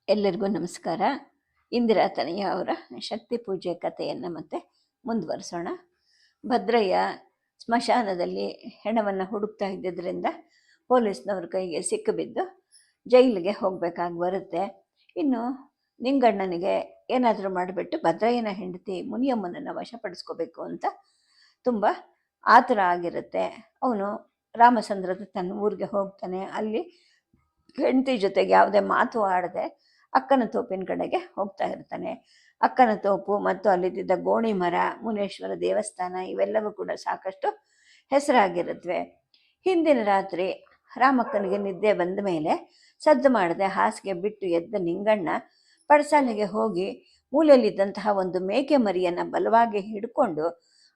ಎಲ್ಲರಿಗೂ ನಮಸ್ಕಾರ. ಇಂದಿರಾ ತನಯ ಅವರ ಶಕ್ತಿ ಪೂಜೆ ಕಥೆಯನ್ನು ಮತ್ತೆ ಮುಂದುವರಿಸೋಣ. ಭದ್ರಯ್ಯ ಸ್ಮಶಾನದಲ್ಲಿ ಹೆಣವನ್ನು ಹುಡುಕ್ತಾ ಇದ್ದಿದ್ದರಿಂದ ಪೊಲೀಸ್ನವ್ರ ಕೈಗೆ ಸಿಕ್ಕಿಬಿದ್ದು ಜೈಲಿಗೆ ಹೋಗಬೇಕಾಗಿ ಬರುತ್ತೆ. ಇನ್ನು ನಿಂಗಣ್ಣನಿಗೆ ಏನಾದರೂ ಮಾಡಿಬಿಟ್ಟು ಭದ್ರಯ್ಯನ ಹೆಂಡತಿ ಮುನಿಯಮ್ಮನನ್ನು ವಶಪಡಿಸ್ಕೋಬೇಕು ಅಂತ ತುಂಬ ಆತುರ ಆಗಿರುತ್ತೆ. ಅವನು ರಾಮಚಂದ್ರದ ತನ್ನ ಊರಿಗೆ ಹೋಗ್ತಾನೆ. ಅಲ್ಲಿ ಹೆಂಡತಿ ಜೊತೆಗೆ ಯಾವುದೇ ಮಾತು ಆಡದೆ ಅಕ್ಕನ ತೋಪಿನ ಕಡೆಗೆ ಹೋಗ್ತಾ ಇರ್ತಾನೆ. ಅಕ್ಕನ ತೋಪು ಮತ್ತು ಅಲ್ಲಿದ್ದ ಗೋಣಿ ಮರ, ಮುನೇಶ್ವರ ದೇವಸ್ಥಾನ ಇವೆಲ್ಲವೂ ಕೂಡ ಸಾಕಷ್ಟು ಹೆಸರಾಗಿರುತ್ತವೆ. ಹಿಂದಿನ ರಾತ್ರಿ ರಾಮಕ್ಕನಿಗೆ ನಿದ್ದೆ ಬಂದ ಮೇಲೆ ಸದ್ದು ಮಾಡದೆ ಹಾಸಿಗೆ ಬಿಟ್ಟು ಎದ್ದ ನಿಂಗಣ್ಣ ಪಡಸಾಲೆಗೆ ಹೋಗಿ ಮೂಲೆಯಲ್ಲಿದ್ದಂತಹ ಒಂದು ಮೇಕೆ ಮರಿಯನ್ನು ಬಲವಾಗಿ ಹಿಡ್ಕೊಂಡು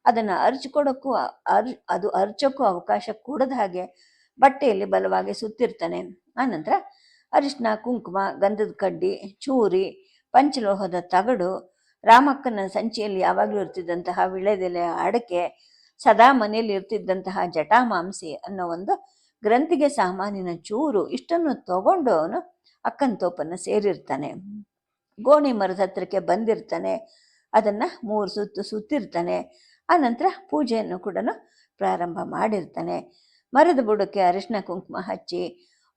ಅದನ್ನು ಅರ್ಚಿಕೊಡೋಕ್ಕೂ ಅದು ಅರ್ಚೋಕ್ಕೂ ಅವಕಾಶ ಕೊಡದ ಹಾಗೆ ಬಟ್ಟೆಯಲ್ಲಿ ಬಲವಾಗಿ ಸುತ್ತಿರ್ತಾನೆ. ಆನಂತರ ಅರಿಶಿನ, ಕುಂಕುಮ, ಗಂಧದ ಕಡ್ಡಿ, ಚೂರಿ, ಪಂಚಲೋಹದ ತಗಡು, ರಾಮಕ್ಕನ ಸಂಚಿಯಲ್ಲಿ ಯಾವಾಗಲೂ ಇರ್ತಿದ್ದಂತಹ ವಿಳೆದೆಲೆ ಅಡಕೆ, ಸದಾ ಮನೆಯಲ್ಲಿ ಇರ್ತಿದ್ದಂತಹ ಜಟಾಮಾಂಸಿ ಅನ್ನೋ ಒಂದು ಗ್ರಂಥಿಗೆ ಸಾಮಾನಿನ ಚೂರು, ಇಷ್ಟನ್ನು ತಗೊಂಡು ಅವನು ಅಕ್ಕನ ತೋಪನ್ನು ಸೇರಿರ್ತಾನೆ. ಗೋಣಿ ಮರದ ಹತ್ರಕ್ಕೆ ಬಂದಿರ್ತಾನೆ. ಅದನ್ನು 3 ಸುತ್ತು ಸುತ್ತಿರ್ತಾನೆ. ಆನಂತರ ಪೂಜೆಯನ್ನು ಕೂಡ ಪ್ರಾರಂಭ ಮಾಡಿರ್ತಾನೆ. ಮರದ ಬುಡಕ್ಕೆ ಅರಿಶಿನ ಕುಂಕುಮ ಹಚ್ಚಿ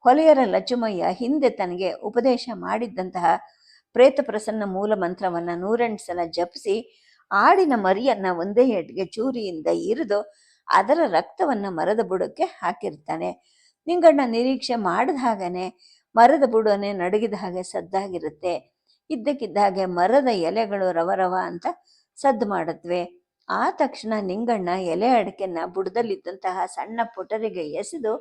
ಹೊಲೆಯರ ಲಚುಮಯ್ಯ ಹಿಂದೆ ತನಗೆ ಉಪದೇಶ ಮಾಡಿದ್ದಂತಹ ಪ್ರೇತ ಪ್ರಸನ್ನ ಮೂಲ ಮಂತ್ರವನ್ನು 108 ಸಲ ಜಪಿಸಿ ಆಡಿನ ಮರಿಯನ್ನು ಒಂದೇ ಏಟಿಗೆ ಚೂರಿಯಿಂದ ಇರಿದು ಅದರ ರಕ್ತವನ್ನು ಮರದ ಬುಡಕ್ಕೆ ಹಾಕಿರ್ತಾನೆ. ನಿಂಗಣ್ಣ ನಿರೀಕ್ಷೆ ಮಾಡಿದ ಹಾಗೇ ಮರದ ಬುಡನೆ ನಡುಗಿದ ಹಾಗೆ ಸದ್ದಾಗಿರುತ್ತೆ. ಇದ್ದಕ್ಕಿದ್ದ ಹಾಗೆ ಮರದ ಎಲೆಗಳು ರವರವ ಅಂತ ಸದ್ದು ಮಾಡುತ್ತವೆ. ಆ ತಕ್ಷಣ ನಿಂಗಣ್ಣ ಎಲೆ ಅಡಿಕೆನ ಬುಡದಲ್ಲಿದ್ದಂತಹ ಸಣ್ಣ ಪೊಟರಿಗೆ ಎಸೆದು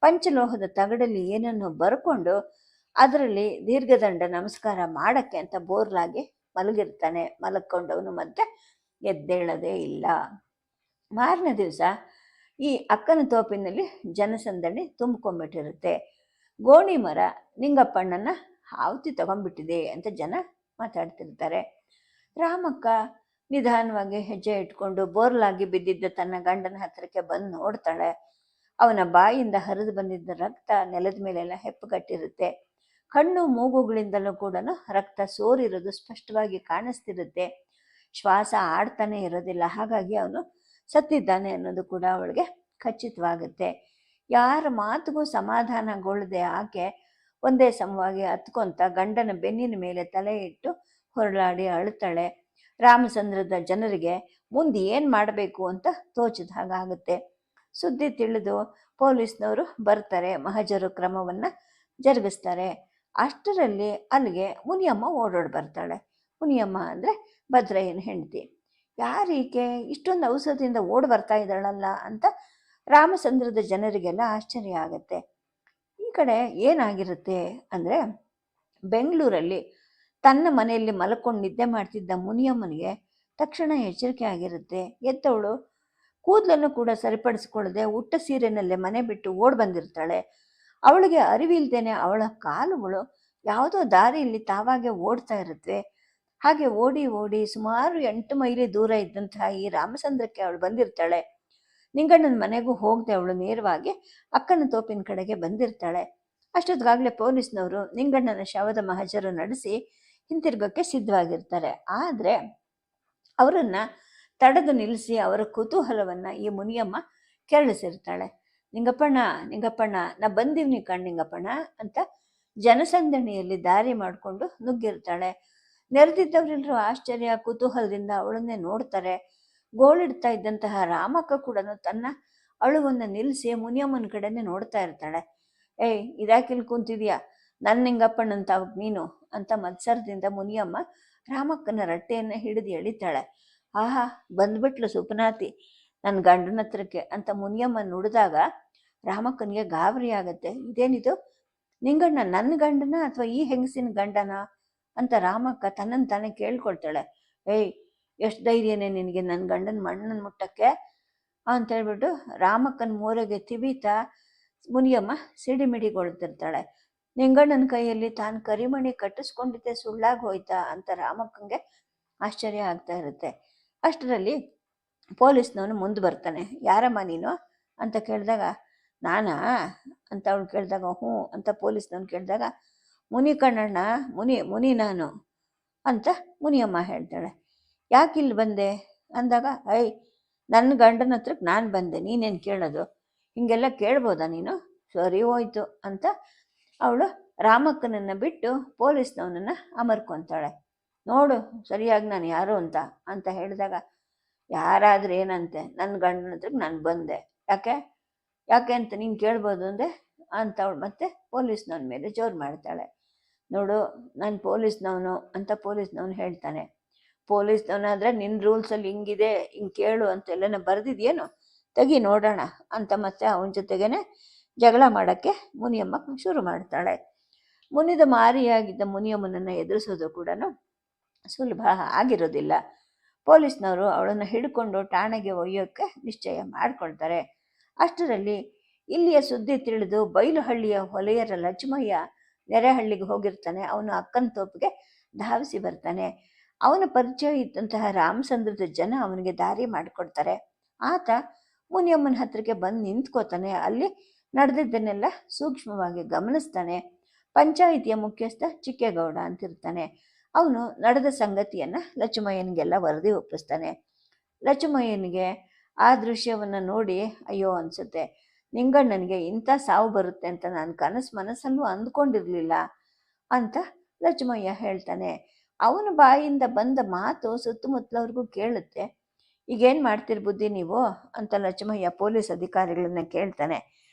ಪಂಚಲೋಹದ ತಗಡಲ್ಲಿ ಏನನ್ನು ಬರ್ಕೊಂಡು ಅದರಲ್ಲಿ ದೀರ್ಘದಂಡ ನಮಸ್ಕಾರ ಮಾಡಕ್ಕೆ ಅಂತ ಬೋರ್ಲಾಗಿ ಮಲಗಿರ್ತಾನೆ. ಮಲಕ್ಕೊಂಡವನು ಮತ್ತೆ ಎದ್ದೇಳದೇ ಇಲ್ಲ. ಮಾರನೇ ದಿವಸ ಈ ಅಕ್ಕನ ತೋಪಿನಲ್ಲಿ ಜನಸಂದಣಿ ತುಂಬಿಕೊಂಡ್ಬಿಟ್ಟಿರುತ್ತೆ. ಗೋಣಿ ಮರ ನಿಂಗಪ್ಪಣ್ಣನ ಆಹುತಿ ತಗೊಂಡ್ಬಿಟ್ಟಿದೆ ಅಂತ ಜನ ಮಾತಾಡ್ತಿರ್ತಾರೆ. ರಾಮಕ್ಕ ನಿಧಾನವಾಗಿ ಹೆಜ್ಜೆ ಇಟ್ಕೊಂಡು ಬೋರ್ಲಾಗಿ ಬಿದ್ದಿದ್ದ ತನ್ನ ಗಂಡನ ಹತ್ತಿರಕ್ಕೆ ಬಂದು ನೋಡ್ತಾಳೆ. ಅವನ ಬಾಯಿಂದ ಹರಿದು ಬಂದಿದ್ದ ರಕ್ತ ನೆಲದ ಮೇಲೆಲ್ಲ ಹೆಪ್ಪುಗಟ್ಟಿರುತ್ತೆ. ಕಣ್ಣು ಮೂಗುಗಳಿಂದಲೂ ಕೂಡ ರಕ್ತ ಸೋರಿರೋದು ಸ್ಪಷ್ಟವಾಗಿ ಕಾಣಿಸ್ತಿರುತ್ತೆ. ಶ್ವಾಸ ಆಡ್ತಾನೆ ಇರೋದಿಲ್ಲ. ಹಾಗಾಗಿ ಅವನು ಸತ್ತಿದ್ದಾನೆ ಅನ್ನೋದು ಕೂಡ ಅವಳಿಗೆ ಖಚಿತವಾಗುತ್ತೆ. ಯಾರ ಮಾತಿಗೂ ಸಮಾಧಾನಗೊಳ್ಳದೆ ಆಕೆ ಒಂದೇ ಸಮವಾಗಿ ಹತ್ಕೊಂತ ಗಂಡನ ಬೆನ್ನಿನ ಮೇಲೆ ತಲೆ ಇಟ್ಟು ಹೊರಳಾಡಿ ಅಳ್ತಾಳೆ. ರಾಮಚಂದ್ರದ ಜನರಿಗೆ ಮುಂದೆ ಏನು ಮಾಡಬೇಕು ಅಂತ ತೋಚಿದ ಹಾಗಾಗುತ್ತೆ. ಸುದ್ದಿ ತಿಳಿದು ಪೊಲೀಸ್ನವರು ಬರ್ತಾರೆ. ಮಹಜರು ಕ್ರಮವನ್ನು ಜರುಗಿಸ್ತಾರೆ. ಅಷ್ಟರಲ್ಲಿ ಅಲ್ಲಿಗೆ ಮುನಿಯಮ್ಮ ಓಡೋಡಿ ಬರ್ತಾಳೆ. ಮುನಿಯಮ್ಮ ಅಂದರೆ ಭದ್ರಯ್ಯನ ಹೆಂಡತಿ. ಯಾರೀಕೆ ಇಷ್ಟೊಂದು ಔಷಧಿಯಿಂದ ಓಡಿ ಬರ್ತಾ ಇದ್ದಾಳಲ್ಲ ಅಂತ ರಾಮಚಂದ್ರದ ಜನರಿಗೆಲ್ಲ ಆಶ್ಚರ್ಯ ಆಗುತ್ತೆ. ಈ ಕಡೆ ಏನಾಗಿರುತ್ತೆ ಅಂದರೆ, ಬೆಂಗಳೂರಲ್ಲಿ ತನ್ನ ಮನೆಯಲ್ಲಿ ಮಲ್ಕೊಂಡು ನಿದ್ದೆ ಮಾಡ್ತಿದ್ದ ಮುನಿಯಮ್ಮನಿಗೆ ತಕ್ಷಣ ಎಚ್ಚರಿಕೆ ಆಗಿರುತ್ತೆ. ಎದ್ದವಳು ಕೂದಲನ್ನು ಕೂಡ ಸರಿಪಡಿಸ್ಕೊಳ್ಳದೆ ಉಟ್ಟ ಸೀರೆನಲ್ಲೇ ಮನೆ ಬಿಟ್ಟು ಓಡಿ ಬಂದಿರ್ತಾಳೆ. ಅವಳಿಗೆ ಅರಿವಿಲ್ದೇನೆ ಅವಳ ಕಾಲುಗಳು ಯಾವುದೋ ದಾರಿಯಲ್ಲಿ ತಾವಾಗೆ ಓಡ್ತಾ ಇರುತ್ತವೆ. ಹಾಗೆ ಓಡಿ ಓಡಿ ಸುಮಾರು 8 ಮೈಲಿ ದೂರ ಇದ್ದಂತಹ ಈ ರಾಮಚಂದ್ರಕ್ಕೆ ಅವಳು ಬಂದಿರ್ತಾಳೆ. ನಿಂಗಣ್ಣನ ಮನೆಗೂ ಹೋಗದೆ ಅವಳು ನೇರವಾಗಿ ಅಕ್ಕನ ತೋಪಿನ ಕಡೆಗೆ ಬಂದಿರ್ತಾಳೆ. ಅಷ್ಟೊತ್ತಿಗಾಗಲೇ ಪೊಲೀಸ್ನವರು ನಿಂಗಣ್ಣನ ಶವದ ಮಹಜರು ನಡೆಸಿ ಹಿಂತಿರುಗೋಕ್ಕೆ ಸಿದ್ಧವಾಗಿರ್ತಾರೆ. ಆದರೆ ಅವರನ್ನು ತಡೆದು ನಿಲ್ಲಿಸಿ ಅವರ ಕುತೂಹಲವನ್ನು ಈ ಮುನಿಯಮ್ಮ ಕೆರಳಿಸಿರ್ತಾಳೆ. ನಿಂಗಪ್ಪಣ್ಣ ನಿಂಗಪ್ಪಣ್ಣ, ನಾ ಬಂದೀವ್ನಿ ನಿಂಗಪ್ಪಣ್ಣ ಅಂತ ಜನಸಂದಣಿಯಲ್ಲಿ ದಾರಿ ಮಾಡಿಕೊಂಡು ನುಗ್ಗಿರ್ತಾಳೆ. ನೆರೆದಿದ್ದವರೆಲ್ಲರೂ ಆಶ್ಚರ್ಯ ಕುತೂಹಲದಿಂದ ಅವಳನ್ನೇ ನೋಡ್ತಾರೆ. ಗೋಳಿಡ್ತಾ ಇದ್ದಂತಹ ರಾಮಕ್ಕ ಕೂಡ ತನ್ನ ಅಳುವನ್ನು ನಿಲ್ಲಿಸಿ ಮುನಿಯಮ್ಮನ ಕಡೆನೇ ನೋಡ್ತಾ ಇರ್ತಾಳೆ. ಏಯ್, ಇದಾಕಿಲ್ ಕುಂತಿದ್ಯಾ, ನನ್ನ ನಿಂಗಪ್ಪಣ್ಣಂತ ನೀನು ಅಂತ ಮತ್ಸರದಿಂದ ಮುನಿಯಮ್ಮ ರಾಮಕ್ಕನ ರಟ್ಟೆಯನ್ನು ಹಿಡಿದು ಎಳಿತಾಳೆ. ಆಹಾ, ಬಂದ್ಬಿಟ್ಲು ಸುಪನಾತಿ ನನ್ನ ಗಂಡನ ಹತ್ರಕ್ಕೆ ಅಂತ ಮುನಿಯಮ್ಮ ನುಡಿದಾಗ ರಾಮಕ್ಕನಿಗೆ ಗಾಬರಿ ಆಗತ್ತೆ. ಇದೇನಿದು, ನಿಂಗಣ್ಣ ನನ್ನ ಗಂಡನ ಅಥವಾ ಈ ಹೆಂಗಸಿನ ಗಂಡನ ಅಂತ ರಾಮಕ್ಕ ತನ್ನನ್ನು ತಾನೇ ಕೇಳ್ಕೊಳ್ತಾಳೆ. ಏಯ್, ಎಷ್ಟು ಧೈರ್ಯನೇ ನಿನಗೆ ನನ್ನ ಗಂಡನ ಮಣ್ಣನ್ನು ಮುಟ್ಟಕ್ಕೆ ಅಂತೇಳ್ಬಿಟ್ಟು ರಾಮಕ್ಕನ ಮೂರೆಗೆ ತಿವಿತಾ ಮುನಿಯಮ್ಮ ಸಿಡಿಮಿಡಿಗೊಳ್ತಿರ್ತಾಳೆ. ನಿಂಗಣ್ಣನ ಕೈಯಲ್ಲಿ ತಾನು ಕರಿಮಣಿ ಕಟ್ಟಿಸ್ಕೊಂಡಿದ್ದೆ ಸುಳ್ಳಾಗಿ ಹೋಯ್ತಾ ಅಂತ ರಾಮಕ್ಕಂಗೆ ಆಶ್ಚರ್ಯ ಆಗ್ತಾ ಇರುತ್ತೆ. ಅಷ್ಟರಲ್ಲಿ ಪೊಲೀಸ್ನವನು ಮುಂದೆ ಬರ್ತಾನೆ. ಯಾರಮ್ಮ ನೀನು ಅಂತ ಕೇಳಿದಾಗ, ನಾನಾ ಅಂತ ಅವಳು ಕೇಳಿದಾಗ, ಹ್ಞೂ ಅಂತ ಪೊಲೀಸ್ನವನು ಕೇಳಿದಾಗ, ಮುನಿ ಕಣ್ಣಣ್ಣ, ಮುನಿ ನಾನು ಅಂತ ಮುನಿಯಮ್ಮ ಹೇಳ್ತಾಳೆ. ಯಾಕಿಲ್ಲಿ ಬಂದೆ ಅಂದಾಗ, ನನ್ನ ಗಂಡನ ಹತ್ರಕ್ಕೆ ನಾನು ಬಂದೆ, ನೀನೇನು ಕೇಳೋದು, ಹೀಗೆಲ್ಲ ಕೇಳ್ಬೋದಾ ನೀನು, ಸರಿ ಹೋಯ್ತು ಅಂತ ಅವಳು ರಾಮಕ್ಕನನ್ನು ಬಿಟ್ಟು ಪೊಲೀಸ್ನವನನ್ನು ಅಮರ್ಕೊತಾಳೆ. ನೋಡು ಸರಿಯಾಗಿ ನಾನು ಯಾರು ಅಂತ ಹೇಳಿದಾಗ, ಯಾರಾದ್ರೂ ಏನಂತೆ, ನನ್ನ ಗಂಡನ ಹತ್ರಕ್ಕೆ ನಾನು ಬಂದೆ, ಯಾಕೆ ಅಂತ ನೀನು ಕೇಳ್ಬೋದು ಅಂದೆ ಅಂತ ಅವಳು ಮತ್ತೆ ಪೊಲೀಸ್ನವನ ಮೇಲೆ ಜೋರು ಮಾಡ್ತಾಳೆ. ನೋಡು ನಾನು ಪೊಲೀಸ್ನವನು ಅಂತ ಪೊಲೀಸ್ನವನು ಹೇಳ್ತಾನೆ. ಪೊಲೀಸ್ನವನಾದರೆ ನಿನ್ನ ರೂಲ್ಸಲ್ಲಿ ಹಿಂಗಿದೆ, ಹಿಂಗೆ ಕೇಳು ಅಂತೆಲ್ಲನ ಬರೆದಿದ್ಯೇನು, ತೆಗಿ ನೋಡೋಣ ಅಂತ ಮತ್ತೆ ಅವನ ಜೊತೆಗೇನೆ ಜಗಳ ಮಾಡೋಕ್ಕೆ ಮುನಿಯಮ್ಮ ಶುರು ಮಾಡ್ತಾಳೆ. ಮುನಿದ ಮಾರಿಯಾಗಿದ್ದ ಮುನಿಯಮ್ಮನನ್ನು ಎದುರಿಸೋದು ಕೂಡ ಸುಲಭ ಆಗಿರೋದಿಲ್ಲ. ಪೊಲೀಸ್ನವರು ಅವಳನ್ನು ಹಿಡ್ಕೊಂಡು ಠಾಣೆಗೆ ಒಯ್ಯೋಕ್ಕೆ ನಿಶ್ಚಯ ಮಾಡಿಕೊಳ್ತಾರೆ. ಅಷ್ಟರಲ್ಲಿ ಇಲ್ಲಿಯ ಸುದ್ದಿ ತಿಳಿದು ಬೈಲುಹಳ್ಳಿಯ ಹೊಲೆಯರ ಲಕ್ಷ್ಮಯ್ಯ ನೆರೆಹಳ್ಳಿಗೆ ಹೋಗಿರ್ತಾನೆ. ಅವನು ಅಕ್ಕನ ತೋಪಿಗೆ ಧಾವಿಸಿ ಬರ್ತಾನೆ. ಅವನ ಪರಿಚಯ ಇದ್ದಂತಹ ರಾಮಚಂದ್ರದ ಜನ ಅವನಿಗೆ ದಾರಿ ಮಾಡಿಕೊಡ್ತಾರೆ. ಆತ ಮುನಿಯಮ್ಮನ ಹತ್ರಕ್ಕೆ ಬಂದು ನಿಂತ್ಕೋತಾನೆ. ಅಲ್ಲಿ ನಡೆದಿದ್ದನ್ನೆಲ್ಲ ಸೂಕ್ಷ್ಮವಾಗಿ ಗಮನಿಸ್ತಾನೆ. ಪಂಚಾಯಿತಿಯ ಮುಖ್ಯಸ್ಥ ಚಿಕ್ಕೇಗೌಡ ಅಂತಿರ್ತಾನೆ. ಅವನು ನಡೆದ ಸಂಗತಿಯನ್ನು ಲಕ್ಷ್ಮಯ್ಯನಿಗೆಲ್ಲ ವರದಿ ಒಪ್ಪಿಸ್ತಾನೆ. ಲಕ್ಷ್ಮಯ್ಯನಿಗೆ ಆ ದೃಶ್ಯವನ್ನು ನೋಡಿ ಅಯ್ಯೋ ಅನಿಸುತ್ತೆ, ನಿಂಗಣ್ಣನಿಗೆ ಇಂಥ ಸಾವು ಬರುತ್ತೆ ಅಂತ ನಾನು ಮನಸ್ಸಲ್ಲೂ ಅಂದ್ಕೊಂಡಿರಲಿಲ್ಲ ಅಂತ ಲಕ್ಷ್ಮಯ್ಯ ಹೇಳ್ತಾನೆ. ಅವನ ಬಾಯಿಂದ ಬಂದ ಮಾತು ಸುತ್ತಮುತ್ತಲವ್ರಿಗೂ ಕೇಳುತ್ತೆ. ಈಗೇನು ಮಾಡ್ತೀರಿ ಬುದ್ಧಿ ನೀವು ಅಂತ ಲಕ್ಷ್ಮಯ್ಯ ಪೊಲೀಸ್ ಅಧಿಕಾರಿಗಳನ್ನ ಕೇಳ್ತಾನೆ.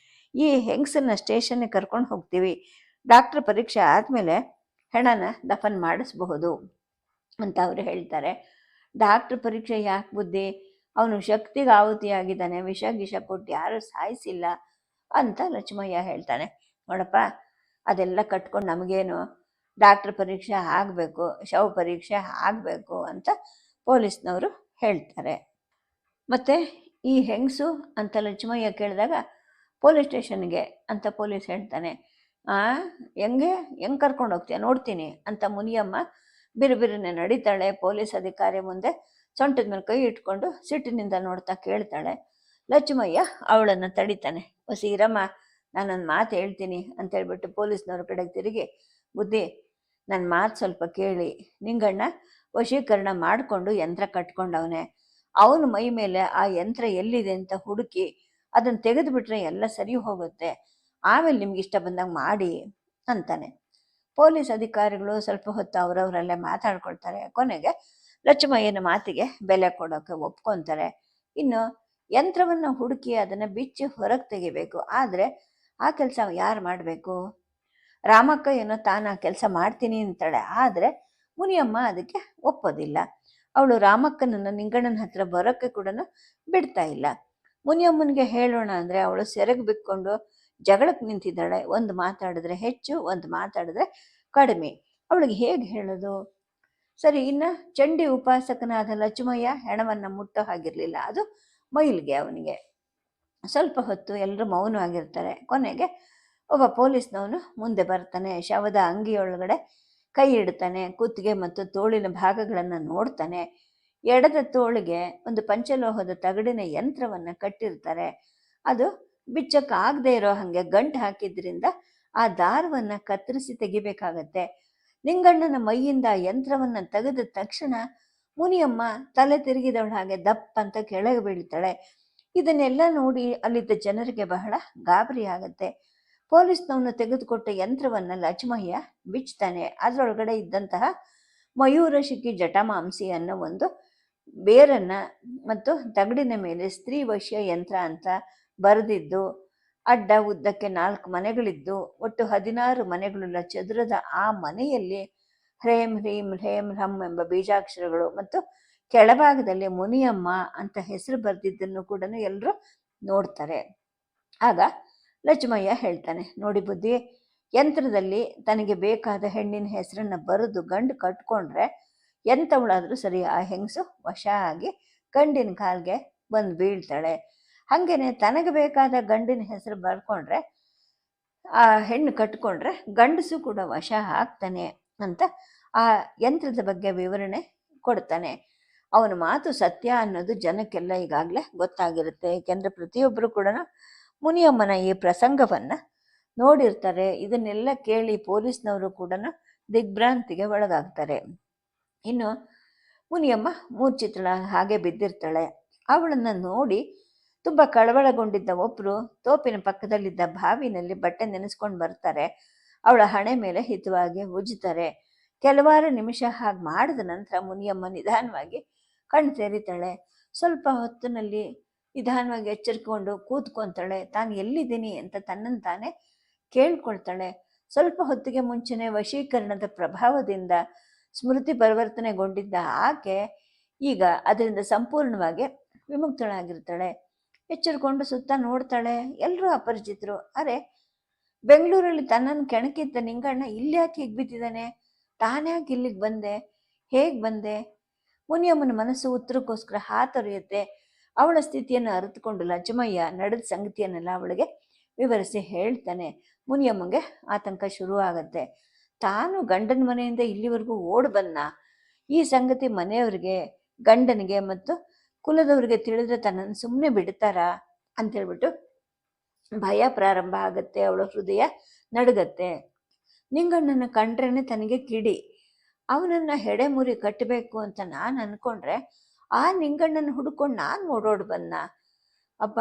ಈ ಹೆಂಗಸನ್ನ ಸ್ಟೇಷನ್ಗೆ ಕರ್ಕೊಂಡು ಹೋಗ್ತೀವಿ, ಡಾಕ್ಟ್ರ್ ಪರೀಕ್ಷೆ ಆದಮೇಲೆ ಹೆಣನ ದಫನ್ ಮಾಡಿಸಬಹುದು ಅಂತ ಅವರು ಹೇಳ್ತಾರೆ. ಡಾಕ್ಟ್ರ್ ಪರೀಕ್ಷೆ ಯಾಕೆ ಬುದ್ಧಿ, ಅವನು ಶಕ್ತಿಗೆ ಆಹುತಿಯಾಗಿದ್ದಾನೆ, ವಿಷ ಕೊಟ್ಟು ಯಾರೂ ಸಾಯಿಸಿಲ್ಲ ಅಂತ ಲಕ್ಷ್ಮಯ್ಯ ಹೇಳ್ತಾನೆ. ನೋಡಪ್ಪ, ಅದೆಲ್ಲ ಕಟ್ಕೊಂಡು ನಮಗೇನು, ಡಾಕ್ಟ್ರ್ ಪರೀಕ್ಷೆ ಆಗಬೇಕು, ಶವ ಪರೀಕ್ಷೆ ಆಗಬೇಕು ಅಂತ ಪೊಲೀಸ್ನವರು ಹೇಳ್ತಾರೆ. ಮತ್ತು ಈ ಹೆಂಗಸು ಅಂತ ಲಕ್ಷ್ಮಯ್ಯ ಕೇಳಿದಾಗ ಪೊಲೀಸ್ ಸ್ಟೇಷನ್ಗೆ ಅಂತ ಪೊಲೀಸ್ ಹೇಳ್ತಾನೆ. ಹೆಂಗೆ ಕರ್ಕೊಂಡು ಹೋಗ್ತೀಯ ನೋಡ್ತೀನಿ ಅಂತ ಮುನಿಯಮ್ಮ ಬಿರುಬಿರುನೆ ನಡೀತಾಳೆ. ಪೊಲೀಸ್ ಅಧಿಕಾರಿ ಮುಂದೆ ಸೊಂಟದ ಮೇಲೆ ಕೈ ಇಟ್ಕೊಂಡು ಸಿಟ್ಟಿನಿಂದ ನೋಡ್ತಾ ಕೇಳ್ತಾಳೆ. ಲಕ್ಷ್ಮಯ್ಯ ಅವಳನ್ನು ತಡಿತಾನೆ. ಇರಮ್ಮ, ನಾನೊಂದು ಮಾತು ಹೇಳ್ತೀನಿ ಅಂತೇಳ್ಬಿಟ್ಟು ಪೊಲೀಸ್ನವ್ರ ಕಡೆಗೆ ತಿರುಗಿ, ಬುದ್ಧಿ ನನ್ನ ಮಾತು ಸ್ವಲ್ಪ ಕೇಳಿ, ನಿಂಗಣ್ಣ ವಶೀಕರಣ ಮಾಡಿಕೊಂಡು ಯಂತ್ರ ಕಟ್ಕೊಂಡವನೇ, ಅವನ ಮೈ ಮೇಲೆ ಆ ಯಂತ್ರ ಎಲ್ಲಿದೆ ಅಂತ ಹುಡುಕಿ ಅದನ್ನು ತೆಗೆದುಬಿಟ್ರೆ ಎಲ್ಲ ಸರಿ ಹೋಗುತ್ತೆ, ಆಮೇಲೆ ನಿಮ್ಗೆ ಇಷ್ಟ ಬಂದಾಗ ಮಾಡಿ ಅಂತಾನೆ. ಪೊಲೀಸ್ ಅಧಿಕಾರಿಗಳು ಸ್ವಲ್ಪ ಹೊತ್ತು ಅವರವರಲ್ಲೇ ಮಾತಾಡ್ಕೊಳ್ತಾರೆ. ಕೊನೆಗೆ ಲಕ್ಷ್ಮಯ್ಯನ ಮಾತಿಗೆ ಬೆಲೆ ಕೊಡೋಕೆ ಒಪ್ಕೊತಾರೆ. ಇನ್ನು ಯಂತ್ರವನ್ನು ಹುಡುಕಿ ಅದನ್ನು ಬಿಚ್ಚಿ ಹೊರಗೆ ತೆಗಿಬೇಕು. ಆದರೆ ಆ ಕೆಲಸ ಯಾರು ಮಾಡಬೇಕು? ರಾಮಕ್ಕ ಏನೋ ತಾನು ಆ ಕೆಲಸ ಮಾಡ್ತೀನಿ ಅಂತಾಳೆ. ಆದರೆ ಮುನಿಯಮ್ಮ ಅದಕ್ಕೆ ಒಪ್ಪೋದಿಲ್ಲ. ಅವಳು ರಾಮಕ್ಕನನ್ನು ನಿಂಗಣ್ಣನ ಹತ್ರ ಬರೋಕ್ಕೆ ಕೂಡ ಬಿಡ್ತಾ ಇಲ್ಲ. ಮುನಿಯಮ್ಮನಿಗೆ ಹೇಳೋಣ ಅಂದರೆ ಅವಳು ಸೆರಗು ಬಿಕ್ಕೊಂಡು ಜಗಳಕ್ಕೆ ನಿಂತಿದ್ದಾಳೆ. ಒಂದು ಮಾತಾಡಿದ್ರೆ ಹೆಚ್ಚು, ಒಂದು ಮಾತಾಡಿದ್ರೆ ಕಡಿಮೆ. ಅವಳಿಗೆ ಹೇಗೆ ಹೇಳೋದು? ಸರಿ, ಇನ್ನು ಚಂಡಿ ಉಪಾಸಕನಾದ ಲಕ್ಷ್ಮಯ್ಯ ಹೆಣವನ್ನು ಮುಟ್ಟೋ ಹಾಗಿರಲಿಲ್ಲ. ಅದು ಮೈಲಿಗೆ ಅವನಿಗೆ. ಸ್ವಲ್ಪ ಹೊತ್ತು ಎಲ್ಲರೂ ಮೌನವಾಗಿರ್ತಾರೆ. ಕೊನೆಗೆ ಒಬ್ಬ ಪೊಲೀಸ್ನವನು ಮುಂದೆ ಬರ್ತಾನೆ. ಶವದ ಅಂಗಿಯೊಳಗಡೆ ಕೈ ಇಡ್ತಾನೆ. ಕುತ್ತಿಗೆ ಮತ್ತು ತೋಳಿನ ಭಾಗಗಳನ್ನು ನೋಡ್ತಾನೆ. ಎಡದ ತೋಳಿಗೆ ಒಂದು ಪಂಚಲೋಹದ ತಗಡಿನ ಯಂತ್ರವನ್ನು ಕಟ್ಟಿರ್ತಾರೆ. ಅದು ಬಿಚ್ಚಕ್ಕಾಗದೇ ಇರೋ ಹಾಗೆ ಗಂಟು ಹಾಕಿದ್ರಿಂದ ಆ ದಾರವನ್ನು ಕತ್ತರಿಸಿ ತೆಗಿಬೇಕಾಗತ್ತೆ. ನಿಂಗಣ್ಣನ ಮೈಯಿಂದ ಆ ಯಂತ್ರವನ್ನು ತೆಗೆದ ತಕ್ಷಣ ಮುನಿಯಮ್ಮ ತಲೆ ತಿರುಗಿದವಳ ಹಾಗೆ ದಪ್ಪ ಅಂತ ಕೆಳಗೆ ಬೀಳ್ತಾಳೆ. ಇದನ್ನೆಲ್ಲ ನೋಡಿ ಅಲ್ಲಿದ್ದ ಜನರಿಗೆ ಬಹಳ ಗಾಬರಿ ಆಗತ್ತೆ. ಪೊಲೀಸ್ನವನು ತೆಗೆದುಕೊಟ್ಟ ಯಂತ್ರವನ್ನು ಲಕ್ಷ್ಮಯ್ಯ ಬಿಚ್ತಾನೆ. ಅದರೊಳಗಡೆ ಇದ್ದಂತಹ ಮಯೂರಶಿಖಿ ಜಟಮಾಂಸಿ ಅನ್ನೋ ಒಂದು ಬೇರನ್ನ ಮತ್ತು ತಗಡಿನ ಮೇಲೆ ಸ್ತ್ರೀ ವಶ್ಯ ಯಂತ್ರ ಅಂತ ಬರೆದಿದ್ದು, ಅಡ್ಡ ಉದ್ದಕ್ಕೆ 4 ಮನೆಗಳಿದ್ದು ಒಟ್ಟು 16 ಮನೆಗಳುಳ್ಳ ಚದುರದ ಆ ಮನೆಯಲ್ಲಿ ಹ್ರೇಂ ಹ್ರೀಂ ಹ್ರೇಂ ಹ್ರಂ ಎಂಬ ಬೀಜಾಕ್ಷರಗಳು ಮತ್ತು ಕೆಳಭಾಗದಲ್ಲಿ ಮುನಿಯಮ್ಮ ಅಂತ ಹೆಸರು ಬರೆದಿದ್ದನ್ನು ಕೂಡ ಎಲ್ಲರೂ ನೋಡ್ತಾರೆ. ಆಗ ಲಕ್ಷ್ಮಯ್ಯ ಹೇಳ್ತಾನೆ, ನೋಡಿ ಬುದ್ಧಿ, ಯಂತ್ರದಲ್ಲಿ ತನಗೆ ಬೇಕಾದ ಹೆಣ್ಣಿನ ಹೆಸರನ್ನು ಬರೆದು ಗಂಡು ಕಟ್ಕೊಂಡ್ರೆ ಎಂಥವಳಾದರೂ ಸರಿ ಆ ಹೆಂಗಸು ವಶ ಆಗಿ ಗಂಡಿನ ಕಾಲ್ಗೆ ಬಂದು ಬೀಳ್ತಾಳೆ. ಹಾಗೇನೆ ತನಗೆ ಬೇಕಾದ ಗಂಡಿನ ಹೆಸರು ಬರ್ಕೊಂಡ್ರೆ, ಆ ಹೆಣ್ಣು ಕಟ್ಕೊಂಡ್ರೆ ಗಂಡಸು ಕೂಡ ವಶ ಆಗ್ತಾನೆ ಅಂತ ಆ ಯಂತ್ರದ ಬಗ್ಗೆ ವಿವರಣೆ ಕೊಡ್ತಾನೆ. ಅವನ ಮಾತು ಸತ್ಯ ಅನ್ನೋದು ಜನಕ್ಕೆಲ್ಲ ಈಗಾಗಲೇ ಗೊತ್ತಾಗಿರುತ್ತೆ. ಏಕೆಂದರೆ ಪ್ರತಿಯೊಬ್ಬರು ಕೂಡ ಮುನಿಯಮ್ಮನ ಈ ಪ್ರಸಂಗವನ್ನು ನೋಡಿರ್ತಾರೆ. ಇದನ್ನೆಲ್ಲ ಕೇಳಿ ಪೊಲೀಸ್ನವರು ಕೂಡ ದಿಗ್ಭ್ರಾಂತಿಗೆ ಒಳಗಾಗ್ತಾರೆ. ಇನ್ನು ಮುನಿಯಮ್ಮ ಮೂರ್ಛಿತಳ ಹಾಗೆ ಬಿದ್ದಿರ್ತಾಳೆ. ಅವಳನ್ನು ನೋಡಿ ತುಂಬ ಕಳವಳಗೊಂಡಿದ್ದ ಒಬ್ಬರು ತೋಪಿನ ಪಕ್ಕದಲ್ಲಿದ್ದ ಬಾವಿನಲ್ಲಿ ಬಟ್ಟೆ ನೆನೆಸ್ಕೊಂಡು ಬರ್ತಾರೆ. ಅವಳ ಹಣೆ ಮೇಲೆ ಹಿತವಾಗಿ ಉಜ್ತಾರೆ. ಕೆಲವಾರು ನಿಮಿಷ ಹಾಗೆ ಮಾಡಿದ ನಂತರ ಮುನಿಯಮ್ಮ ನಿಧಾನವಾಗಿ ಕಣ್ಣು ತೆರಿತಾಳೆ. ಸ್ವಲ್ಪ ಹೊತ್ತಿನಲ್ಲಿ ನಿಧಾನವಾಗಿ ಎಚ್ಚರಿಕೊಂಡು ಕೂತ್ಕೊತಾಳೆ. ತಾನು ಎಲ್ಲಿದ್ದೀನಿ ಅಂತ ತನ್ನನ್ನು ತಾನೇ ಕೇಳ್ಕೊಳ್ತಾಳೆ. ಸ್ವಲ್ಪ ಹೊತ್ತಿಗೆ ಮುಂಚೆನೆ ವಶೀಕರಣದ ಪ್ರಭಾವದಿಂದ ಸ್ಮೃತಿ ಪರಿವರ್ತನೆಗೊಂಡಿದ್ದ ಆಕೆ ಈಗ ಅದರಿಂದ ಸಂಪೂರ್ಣವಾಗಿ ವಿಮುಕ್ತಳಾಗಿರ್ತಾಳೆ. ಎಚ್ಚರಿಕೊಂಡು ಸುತ್ತ ನೋಡ್ತಾಳೆ. ಎಲ್ಲರೂ ಅಪರಿಚಿತರು. ಅರೆ, ಬೆಂಗಳೂರಲ್ಲಿ ತನ್ನನ್ನು ಕೆಣಕಿದ್ದ ನಿಂಗಣ್ಣ ಇಲ್ಲಿ ಯಾಕೆ ಹೀಗೆ ಬಿದ್ದಿದ್ದಾನೆ? ತಾನ್ಯಾಕೆ ಇಲ್ಲಿಗೆ ಬಂದೆ? ಹೇಗೆ ಬಂದೆ? ಮುನಿಯಮ್ಮನ ಮನಸ್ಸು ಉತ್ತರಕ್ಕೋಸ್ಕರ ಹಾತೊರೆಯುತ್ತೆ. ಅವಳ ಸ್ಥಿತಿಯನ್ನು ಅರಿತುಕೊಂಡು ಲಚಮಯ್ಯ ನಡೆದ ಸಂಗತಿಯನ್ನೆಲ್ಲ ಅವಳಿಗೆ ವಿವರಿಸಿ ಹೇಳ್ತಾನೆ. ಮುನಿಯಮ್ಮಂಗೆ ಆತಂಕ ಶುರುವಾಗತ್ತೆ. ತಾನು ಗಂಡನ ಮನೆಯಿಂದ ಇಲ್ಲಿವರೆಗೂ ಓಡ್ ಬಂದ ಈ ಸಂಗತಿ ಮನೆಯವರಿಗೆ, ಗಂಡನಿಗೆ ಮತ್ತು ಕುಲದವರಿಗೆ ತಿಳಿದ್ರೆ ತನ್ನನ್ನು ಸುಮ್ಮನೆ ಬಿಡ್ತಾರಾ ಅಂತೇಳ್ಬಿಟ್ಟು ಭಯ ಪ್ರಾರಂಭ ಆಗತ್ತೆ. ಅವಳ ಹೃದಯ ನಡುಗತ್ತೆ. ನಿಂಗಣ್ಣನ ಕಂಡ್ರೇನೆ ತನಗೆ ಕಿಡಿ. ಅವನನ್ನು ಹೆಡೆಮುರಿ ಕಟ್ಟಬೇಕು ಅಂತ ನಾನು ಅಂದ್ಕೊಂಡ್ರೆ ಆ ನಿಂಗಣ್ಣನ ಹುಡ್ಕೊಂಡು ನಾನು ಓಡೋಡ್ ಬಂದ. ಅಪ್ಪ,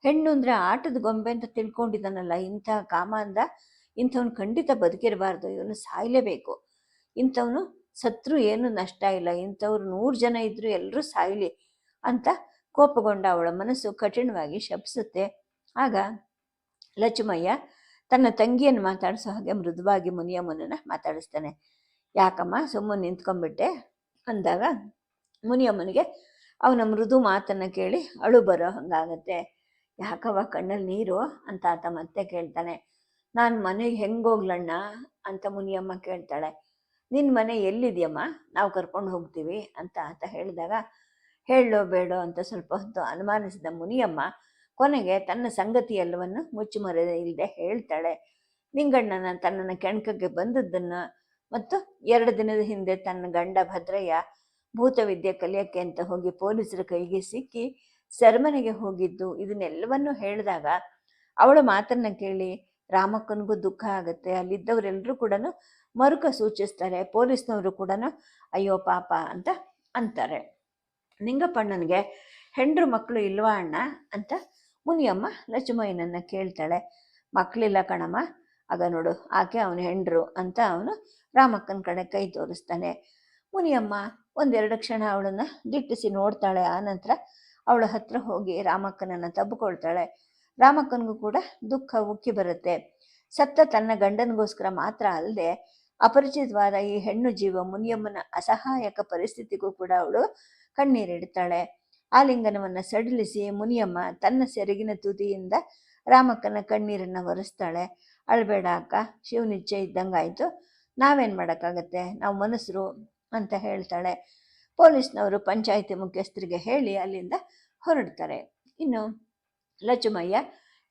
ಹೆಣ್ಣು ಅಂದರೆ ಆಟದ ಗೊಂಬೆ ಅಂತ ತಿಳ್ಕೊಂಡಿದ್ದಾನಲ್ಲ ಇಂಥ ಕಾಮ ಅಂದ. ಇಂಥವ್ನು ಖಂಡಿತ ಬದುಕಿರಬಾರ್ದು. ಇವನು ಸಾಯಲೇಬೇಕು. ಇಂಥವನು ಸತ್ರು ಏನು ನಷ್ಟ ಇಲ್ಲ. ಇಂಥವ್ರು 100 ಜನ ಇದ್ದರೂ ಎಲ್ಲರೂ ಸಾಯಲಿ ಅಂತ ಕೋಪಗೊಂಡ ಅವಳ ಮನಸ್ಸು ಕಠಿಣವಾಗಿ ಶಪಿಸುತ್ತೆ. ಆಗ ಲಚಮಯ್ಯ ತನ್ನ ತಂಗಿಯನ್ನು ಮಾತಾಡಿಸೋ ಹಾಗೆ ಮೃದುವಾಗಿ ಮುನಿಯಮ್ಮನನ್ನು ಮಾತಾಡಿಸ್ತಾನೆ. ಯಾಕಮ್ಮ ಸುಮ್ಮನೆ ನಿಂತ್ಕೊಂಡ್ಬಿಟ್ಟೆ ಅಂದಾಗ ಮುನಿಯಮ್ಮನಿಗೆ ಅವನ ಮೃದು ಮಾತನ್ನು ಕೇಳಿ ಅಳು ಬರೋ ಹಂಗಾಗತ್ತೆ. ಯಾಕವ್ವ ಕಣ್ಣಲ್ಲಿ ನೀರು ಅಂತ ಆತ ಮತ್ತೆ ಕೇಳ್ತಾನೆ. ನಾನು ಮನೆಗೆ ಹೆಂಗೋಗ್ಲಣ್ಣ ಅಂತ ಮುನಿಯಮ್ಮ ಕೇಳ್ತಾಳೆ. ನಿನ್ನ ಮನೆ ಎಲ್ಲಿದೆಯಮ್ಮ? ನಾವು ಕರ್ಕೊಂಡು ಹೋಗ್ತೀವಿ ಅಂತ ಆತ ಹೇಳಿದಾಗ ಹೇಳೋ ಬೇಡೋ ಅಂತ ಸ್ವಲ್ಪ ಹೊತ್ತು ಅನುಮಾನಿಸಿದ ಮುನಿಯಮ್ಮ ಕೊನೆಗೆ ತನ್ನ ಸಂಗತಿ ಎಲ್ಲವನ್ನು ಮುಚ್ಚುಮರೆ ಇಲ್ಲದೆ ಹೇಳ್ತಾಳೆ. ನಿಂಗಣ್ಣನ ತನ್ನನ್ನು ಕೆಣಕಕ್ಕೆ ಬಂದದ್ದನ್ನು ಮತ್ತು 2 ದಿನದ ಹಿಂದೆ ತನ್ನ ಗಂಡ ಭದ್ರಯ್ಯ ಭೂತವಿದ್ಯೆ ಕಲಿಯೋಕ್ಕೆ ಅಂತ ಹೋಗಿ ಪೊಲೀಸರ ಕೈಗೆ ಸಿಕ್ಕಿ ಸೆರೆಮನೆಗೆ ಹೋಗಿದ್ದು, ಇದನ್ನೆಲ್ಲವನ್ನೂ ಹೇಳಿದಾಗ ಅವಳ ಮಾತನ್ನು ಕೇಳಿ ರಾಮಕ್ಕನಿಗೂ ದುಃಖ ಆಗುತ್ತೆ. ಅಲ್ಲಿದ್ದವರೆಲ್ಲರೂ ಕೂಡ ಮರುಕ ಸೂಚಿಸ್ತಾರೆ. ಪೊಲೀಸ್ನವರು ಕೂಡ ಅಯ್ಯೋ ಪಾಪ ಅಂತ ಅಂತಾರೆ. ನಿಂಗಪ್ಪಣ್ಣನಿಗೆ ಹೆಂಡ್ರು ಮಕ್ಕಳು ಇಲ್ವಾ ಅಣ್ಣ ಅಂತ ಮುನಿಯಮ್ಮ ಲಚಮಯ್ಯನನ್ನು ಕೇಳ್ತಾಳೆ. ಮಕ್ಕಳಿಲ್ಲ ಕಣಮ್ಮ. ಆಗ ನೋಡು ಆಕೆ ಅವನ ಹೆಂಡ್ರು ಅಂತ ಅವನು ರಾಮಕ್ಕನ ಕಡೆ ಕೈ ತೋರಿಸ್ತಾನೆ. ಮುನಿಯಮ್ಮ 1-2 ಕ್ಷಣ ಅವಳನ್ನು ದಿಟ್ಟಿಸಿ ನೋಡ್ತಾಳೆ. ಆನಂತರ ಅವಳ ಹತ್ರ ಹೋಗಿ ರಾಮಕ್ಕನನ್ನು ತಬ್ಬಿಕೊಳ್ತಾಳೆ. ರಾಮಕ್ಕನಿಗೂ ಕೂಡ ದುಃಖ ಉಕ್ಕಿ ಬರುತ್ತೆ. ಸತ್ತ ತನ್ನ ಗಂಡನಿಗೋಸ್ಕರ ಮಾತ್ರ ಅಲ್ಲದೆ ಅಪರಿಚಿತವಾದ ಈ ಹೆಣ್ಣು ಜೀವ ಮುನಿಯಮ್ಮನ ಅಸಹಾಯಕ ಪರಿಸ್ಥಿತಿಗೂ ಕೂಡ ಅವಳು ಕಣ್ಣೀರಿಡ್ತಾಳೆ. ಆಲಿಂಗನವನ್ನು ಸಡಿಲಿಸಿ ಮುನಿಯಮ್ಮ ತನ್ನ ಸೆರಗಿನ ತುದಿಯಿಂದ ರಾಮಕ್ಕನ ಕಣ್ಣೀರನ್ನು ಒರೆಸ್ತಾಳೆ. ಅಳಬೇಡ ಅಕ್ಕ, ಶಿವನಿಚ್ಛೆ ಇದ್ದಂಗಾಯ್ತು, ನಾವೇನು ಮಾಡೋಕ್ಕಾಗತ್ತೆ, ನಾವು ಮನಸ್ಸರು ಅಂತ ಹೇಳ್ತಾಳೆ. ಪೊಲೀಸ್ನವರು ಪಂಚಾಯಿತಿ ಮುಖ್ಯಸ್ಥರಿಗೆ ಹೇಳಿ ಅಲ್ಲಿಂದ ಹೊರಡ್ತಾರೆ. ಇನ್ನು ಲಚಮಯ್ಯ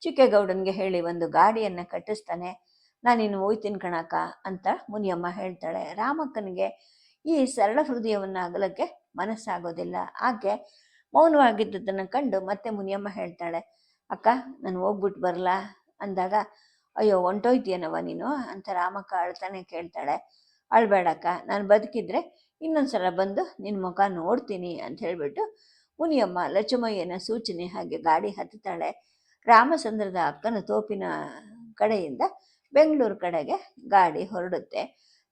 ಚಿಕ್ಕೇಗೌಡನಿಗೆ ಹೇಳಿ ಒಂದು ಗಾಡಿಯನ್ನು ಕಟ್ಟಿಸ್ತಾನೆ. ನಾನಿನ್ನು ಹೋಯ್ತೀನಿ ಕಣಕ್ಕ ಅಂತ ಮುನಿಯಮ್ಮ ಹೇಳ್ತಾಳೆ. ರಾಮಕ್ಕನಿಗೆ ಈ ಸರಳ ಹೃದಯವನ್ನು ಅಗಲಕ್ಕೆ ಮನಸ್ಸಾಗೋದಿಲ್ಲ. ಆಕೆ ಮೌನವಾಗಿದ್ದದನ್ನು ಕಂಡು ಮತ್ತೆ ಮುನಿಯಮ್ಮ ಹೇಳ್ತಾಳೆ, ಅಕ್ಕ ನಾನು ಹೋಗ್ಬಿಟ್ಟು ಬರಲಾ ಅಂದಾಗ, ಅಯ್ಯೋ ಹೊಂಟೋಯ್ತೀಯನವ ನೀನು ಅಂತ ರಾಮಕ್ಕ ಅಳ್ತಾನೆ ಕೇಳ್ತಾಳೆ. ಅಳ್ಬೇಡಕ್ಕ, ನಾನು ಬದುಕಿದ್ರೆ ಇನ್ನೊಂದ್ಸಲ ಬಂದು ನಿನ್ನ ಮುಖ ನೋಡ್ತೀನಿ ಅಂತ ಹೇಳಿಬಿಟ್ಟು ಮುನಿಯಮ್ಮ ಲಚಮಯ್ಯನ ಸೂಚನೆ ಹಾಗೆ ಗಾಡಿ ಹತ್ತುತ್ತಾಳೆ. ರಾಮಚಂದ್ರದ ಅಕ್ಕನ ತೋಪಿನ ಕಡೆಯಿಂದ ಬೆಂಗಳೂರು ಕಡೆಗೆ ಗಾಡಿ ಹೊರಡುತ್ತೆ.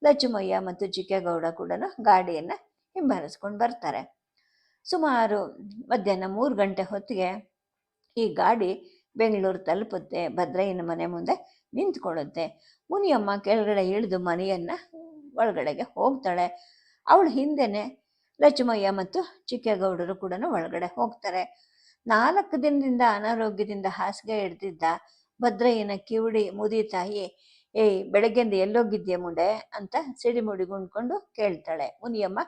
ಲಚಮಯ್ಯ ಮತ್ತು ಚಿಕ್ಕೇಗೌಡ ಕೂಡ ಗಾಡಿಯನ್ನು ಹಿಂಬಾಲಿಸ್ಕೊಂಡು ಬರ್ತಾರೆ. ಸುಮಾರು ಮಧ್ಯಾಹ್ನ 3 ಗಂಟೆ ಹೊತ್ತಿಗೆ ಈ ಗಾಡಿ ಬೆಂಗಳೂರು ತಲುಪುತ್ತೆ. ಭದ್ರಯ್ಯನ ಮನೆ ಮುಂದೆ ನಿಂತ್ಕೊಳ್ಳುತ್ತೆ. ಮುನಿಯಮ್ಮ ಕೆಳಗಡೆ ಇಳಿದು ಮನೆಯನ್ನು ಒಳಗಡೆಗೆ ಹೋಗ್ತಾಳೆ. ಅವಳು ಹಿಂದೆನೆ ಲಚಮಯ್ಯ ಮತ್ತು ಚಿಕ್ಕೇಗೌಡರು ಕೂಡ ಒಳಗಡೆ ಹೋಗ್ತಾರೆ. 4 ದಿನದಿಂದ ಅನಾರೋಗ್ಯದಿಂದ ಹಾಸಿಗೆ ಹಿಡ್ದಿದ್ದ ಭದ್ರಯ್ಯನ ಕಿವುಡಿ ಮುದಿ ತಾಯಿ, ಏಯ್ ಬೆಳಗ್ಗೆಂದು ಎಲ್ಲೋಗಿದ್ಯೆ ಮುಂಡೆ ಅಂತ ಸಿಡಿಮುಡಿಗುಂಡ್ಕೊಂಡು ಕೇಳ್ತಾಳೆ. ಮುನಿಯಮ್ಮ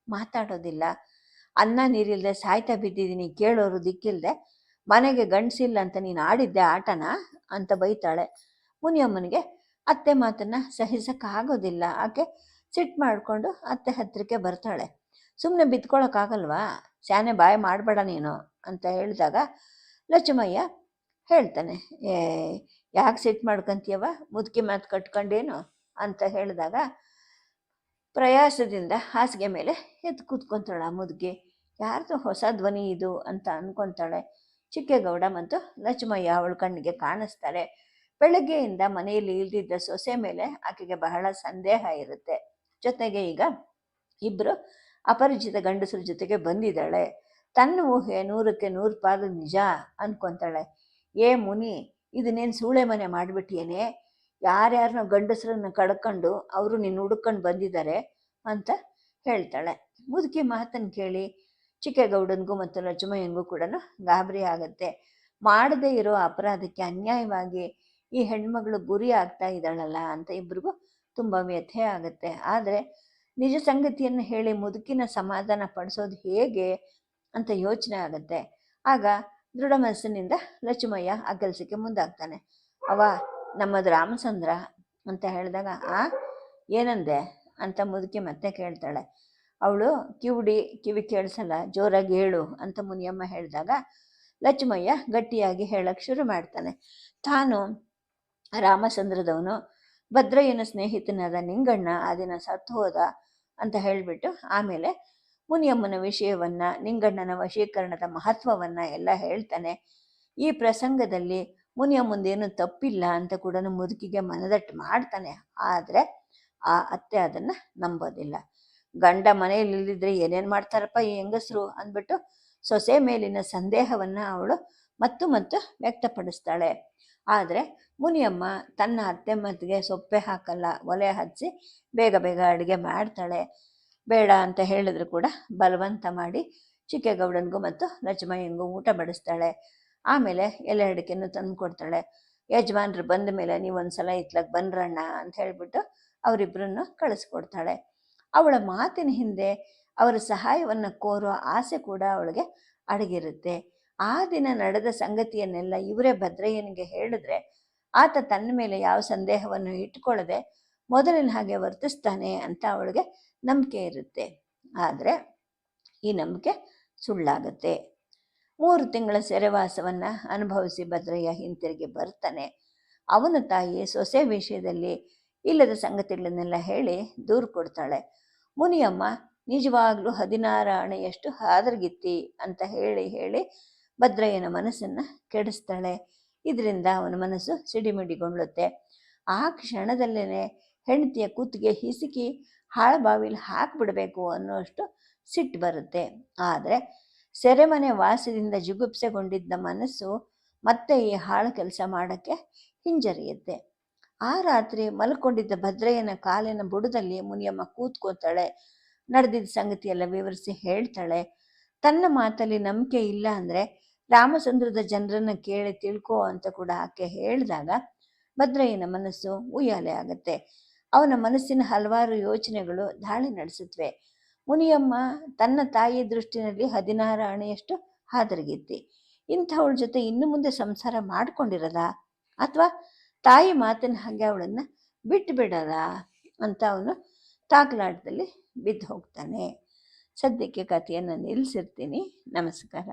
ಮಾತಾಡೋದಿಲ್ಲ. ಅನ್ನ ನೀರಿಲ್ಲದೆ ಸಾಯ್ತಾ ಬಿದ್ದಿದ್ದೀನಿ, ಕೇಳೋರು ದಿಕ್ಕಿಲ್ಲದೆ, ಮನೆಗೆ ಗಂಡಸಿಲ್ಲ ಅಂತ ನೀನು ಆಡಿದ್ದೆ ಆಟನ ಅಂತ ಬೈತಾಳೆ. ಮುನಿಯಮ್ಮನಿಗೆ ಅತ್ತೆ ಮಾತನ್ನು ಸಹಿಸೋಕ್ಕಾಗೋದಿಲ್ಲ. ಆಕೆ ಸಿಟ್ಟು ಮಾಡಿಕೊಂಡು ಅತ್ತೆ ಹತ್ತಿರಕ್ಕೆ ಬರ್ತಾಳೆ. ಸುಮ್ಮನೆ ಬಿತ್ಕೊಳ್ಳೋಕ್ಕಾಗಲ್ವಾ, ಸ್ಯಾನೆ ಬಾಯಿ ಮಾಡಬೇಡ ನೀನು ಅಂತ ಹೇಳಿದಾಗ ಲಚಮಯ್ಯ ಹೇಳ್ತಾನೆ, ಯಾಕೆ ಸಿಟ್ಟು ಮಾಡ್ಕೊಂತೀಯವ, ಮುದುಕಿ ಮಾತು ಕಟ್ಕೊಂಡೇನು ಅಂತ ಹೇಳಿದಾಗ ಪ್ರಯಾಸದಿಂದ ಹಾಸಿಗೆ ಮೇಲೆ ಎದ್ದು ಕೂತ್ಕೊತಾಳೆ ಆ ಮುದುಕಿ. ಯಾರ್ದು ಹೊಸ ಧ್ವನಿ ಇದು ಅಂತ ಅಂದ್ಕೊತಾಳೆ. ಚಿಕ್ಕೇಗೌಡ ಮತ್ತು ಲಕ್ಷ್ಮಯ್ಯ ಅವಳ ಕಣ್ಣಿಗೆ ಕಾಣಿಸ್ತಾರೆ. ಬೆಳಗ್ಗೆಯಿಂದ ಮನೆಯಲ್ಲಿ ಇಲ್ದಿದ್ದ ಸೊಸೆ ಮೇಲೆ ಆಕೆಗೆ ಬಹಳ ಸಂದೇಹ ಇರುತ್ತೆ. ಜೊತೆಗೆ ಈಗ ಇಬ್ಬರು ಅಪರಿಚಿತ ಗಂಡಸರ ಜೊತೆಗೆ ಬಂದಿದ್ದಾಳೆ. ತನ್ನ ಊಹೆ 100ಕ್ಕೆ 100 ಪಾಲು ನಿಜ ಅಂದ್ಕೊತಾಳೆ. ಏ ಮುನಿ, ಇದನ್ನೇನು ಸೂಳೆ ಮನೆ ಮಾಡಿಬಿಟ್ಟಿಯೇನೆ, ಯಾರ್ಯಾರನ್ನ ಗಂಡಸರನ್ನ ಕಡ್ಕೊಂಡು ಅವರು ನಿನ್ನ ಹುಡ್ಕೊಂಡು ಬಂದಿದ್ದಾರೆ ಅಂತ ಹೇಳ್ತಾಳೆ. ಮುದುಕಿ ಮಾತನ್ನು ಕೇಳಿ ಚಿಕ್ಕೇಗೌಡನಿಗೂ ಮತ್ತು ಲಕ್ಷ್ಮಯ್ಯನಿಗೂ ಕೂಡ ಗಾಬರಿ ಆಗತ್ತೆ. ಮಾಡದೇ ಇರೋ ಅಪರಾಧಕ್ಕೆ ಅನ್ಯಾಯವಾಗಿ ಈ ಹೆಣ್ಮಗಳು ಗುರಿ ಆಗ್ತಾ ಇದ್ದಾಳಲ್ಲ ಅಂತ ಇಬ್ರಿಗೂ ತುಂಬ ವ್ಯಥೆ ಆಗುತ್ತೆ. ಆದರೆ ನಿಜ ಸಂಗತಿಯನ್ನು ಹೇಳಿ ಮುದುಕಿನ ಸಮಾಧಾನ ಪಡಿಸೋದು ಹೇಗೆ ಅಂತ ಯೋಚನೆ ಆಗುತ್ತೆ. ಆಗ ದೃಢ ಮನಸ್ಸಿನಿಂದ ಲಕ್ಷ್ಮಯ್ಯ ಆ ಕೆಲಸಕ್ಕೆ ಮುಂದಾಗ್ತಾನೆ. ಅವ ನಮ್ಮದು ರಾಮಚಂದ್ರ ಅಂತ ಹೇಳಿದಾಗ ಏನಂದೆ ಅಂತ ಮುದುಕಿ ಮತ್ತೆ ಕೇಳ್ತಾಳೆ. ಅವಳು ಕಿವಿ ಕೇಳಿಸಲ್ಲ, ಜೋರಾಗಿ ಹೇಳು ಅಂತ ಮುನಿಯಮ್ಮ ಹೇಳಿದಾಗ ಲಕ್ಷ್ಮಯ್ಯ ಗಟ್ಟಿಯಾಗಿ ಹೇಳಕ್ಕೆ ಶುರು ಮಾಡ್ತಾನೆ. ತಾನು ರಾಮಚಂದ್ರದವನು, ಭದ್ರಯ್ಯನ ಸ್ನೇಹಿತನಾದ ನಿಂಗಣ್ಣ ಆ ದಿನ ಸತ್ತು ಹೋದ ಅಂತ ಹೇಳಿಬಿಟ್ಟು ಆಮೇಲೆ ಮುನಿಯಮ್ಮನ ವಿಷಯವನ್ನು, ನಿಂಗಣ್ಣನ ವಶೀಕರಣದ ಮಹತ್ವವನ್ನು ಎಲ್ಲ ಹೇಳ್ತಾನೆ. ಈ ಪ್ರಸಂಗದಲ್ಲಿ ಮುನಿಯಮ್ಮಂದೇನು ತಪ್ಪಿಲ್ಲ ಅಂತ ಕೂಡ ಮುದುಕಿಗೆ ಮನದಟ್ಟು ಮಾಡ್ತಾನೆ. ಆದರೆ ಆ ಅತ್ತೆ ಅದನ್ನು ನಂಬೋದಿಲ್ಲ. ಗಂಡ ಮನೆಯಲ್ಲಿ ಇಲ್ಲಿದ್ರೆ ಏನೇನು ಮಾಡ್ತಾರಪ್ಪ ಈ ಹೆಂಗಸರು ಅಂದ್ಬಿಟ್ಟು ಸೊಸೆ ಮೇಲಿನ ಸಂದೇಹವನ್ನು ಅವಳು ಮತ್ತು ವ್ಯಕ್ತಪಡಿಸ್ತಾಳೆ. ಆದರೆ ಮುನಿಯಮ್ಮ ತನ್ನ ಅತ್ತೆ ಮಾತಿಗೆ ಸೊಪ್ಪೆ ಹಾಕಲ್ಲ, ಒಲೆ ಹಚ್ಚಿ ಬೇಗ ಅಡುಗೆ ಮಾಡ್ತಾಳೆ. ಬೇಡ ಅಂತ ಹೇಳಿದ್ರು ಕೂಡ ಬಲವಂತ ಮಾಡಿ ಚಿಕ್ಕೇಗೌಡನಿಗೂ ಮತ್ತು ಲಕ್ಷ್ಮಯ್ಯನಿಗೂ ಊಟ ಬಡಿಸ್ತಾಳೆ. ಆಮೇಲೆ ಎಲೆ ಅಡಿಕೆಯನ್ನು ತಂದು ಕೊಡ್ತಾಳೆ. ಯಜಮಾನ್ರು ಬಂದ ಮೇಲೆ ನೀವೊಂದ್ಸಲ ಇತ್ಲಾಗ ಬನ್ರಣ್ಣ ಅಂತ ಹೇಳಿಬಿಟ್ಟು ಅವರಿಬ್ಬರನ್ನು ಕಳಿಸ್ಕೊಡ್ತಾಳೆ. ಅವಳ ಮಾತಿನ ಹಿಂದೆ ಅವರ ಸಹಾಯವನ್ನು ಕೋರೋ ಆಸೆ ಕೂಡ ಅವಳಿಗೆ ಅಡಗಿರುತ್ತೆ. ಆ ದಿನ ನಡೆದ ಸಂಗತಿಯನ್ನೆಲ್ಲ ಇವರೇ ಭದ್ರಯ್ಯನಿಗೆ ಹೇಳಿದ್ರೆ ಆತ ತನ್ನ ಮೇಲೆ ಯಾವ ಸಂದೇಹವನ್ನು ಇಟ್ಕೊಳ್ಳದೆ ಮೊದಲಿನ ಹಾಗೆ ವರ್ತಿಸ್ತಾನೆ ಅಂತ ಅವಳಿಗೆ ನಂಬಿಕೆ ಇರುತ್ತೆ. ಆದರೆ ಈ ನಂಬಿಕೆ ಸುಳ್ಳಾಗುತ್ತೆ. 3 ತಿಂಗಳ ಸೆರೆವಾಸವನ್ನು ಅನುಭವಿಸಿ ಭದ್ರಯ್ಯ ಹಿಂತಿರುಗಿ ಬರ್ತಾನೆ. ಅವನ ತಾಯಿ ಸೊಸೆ ವಿಷಯದಲ್ಲಿ ಇಲ್ಲದ ಸಂಗತಿಗಳನ್ನೆಲ್ಲ ಹೇಳಿ ದೂರು ಕೊಡ್ತಾಳೆ. ಮುನಿಯಮ್ಮ ನಿಜವಾಗ್ಲೂ 16 ಆಣೆಯಷ್ಟು ಹಾದರಗಿತ್ತಿ ಅಂತ ಹೇಳಿ ಭದ್ರಯ್ಯನ ಮನಸ್ಸನ್ನು ಕೆಡಿಸ್ತಾಳೆ. ಇದರಿಂದ ಅವನ ಮನಸ್ಸು ಸಿಡಿಮಿಡಿಗೊಳ್ಳುತ್ತೆ. ಆ ಕ್ಷಣದಲ್ಲೇ ಹೆಂಡತಿಯ ಕೂತಿಗೆ ಹಿಸುಕಿ ಹಾಳಬಾವಿಲಿ ಹಾಕಿಬಿಡಬೇಕು ಅನ್ನೋಷ್ಟು ಸಿಟ್ಟು ಬರುತ್ತೆ. ಆದರೆ ಸೆರೆಮನೆ ವಾಸದಿಂದ ಜುಗುಪ್ಸೆಗೊಂಡಿದ್ದ ಮನಸ್ಸು ಮತ್ತೆ ಈ ಹಾಳು ಕೆಲಸ ಮಾಡೋಕ್ಕೆ ಹಿಂಜರಿಯುತ್ತೆ. ಆ ರಾತ್ರಿ ಮಲ್ಕೊಂಡಿದ್ದ ಭದ್ರಯ್ಯನ ಕಾಲಿನ ಬುಡದಲ್ಲಿ ಮುನಿಯಮ್ಮ ಕೂತ್ಕೋತಾಳೆ. ನಡೆದಿದ್ದ ಸಂಗತಿಯೆಲ್ಲ ವಿವರಿಸಿ ಹೇಳ್ತಾಳೆ. ತನ್ನ ಮಾತಲ್ಲಿ ನಂಬಿಕೆ ಇಲ್ಲ ಅಂದರೆ ರಾಮಚಂದ್ರದ ಜನರನ್ನು ಕೇಳಿ ತಿಳ್ಕೋ ಅಂತ ಕೂಡ ಆಕೆ ಹೇಳಿದಾಗ ಭದ್ರಯ್ಯನ ಮನಸ್ಸು ಉಯ್ಯಾಲೆ ಆಗುತ್ತೆ. ಅವನ ಮನಸ್ಸಿನ ಹಲವಾರು ಯೋಚನೆಗಳು ದಾಳಿ ನಡೆಸುತ್ತವೆ. ಮುನಿಯಮ್ಮ ತನ್ನ ತಾಯಿ ದೃಷ್ಟಿನಲ್ಲಿ 16 ಆಣೆಯಷ್ಟು ಹಾದರಗಿತ್ತಿ. ಇಂಥವಳ ಜೊತೆ ಇನ್ನು ಮುಂದೆ ಸಂಸಾರ ಮಾಡ್ಕೊಂಡಿರೋದ ಅಥವಾ ತಾಯಿ ಮಾತಿನ ಹಾಗೆ ಅವಳನ್ನು ಬಿಟ್ಟು ಬಿಡೋದ ಅಂತ ಅವನು ತಾಕಲಾಟದಲ್ಲಿ ಬಿದ್ದು ಹೋಗ್ತಾನೆ. ಸದ್ಯಕ್ಕೆ ಕಥೆಯನ್ನು ನಿಲ್ಲಿಸಿರ್ತೀನಿ. ನಮಸ್ಕಾರ.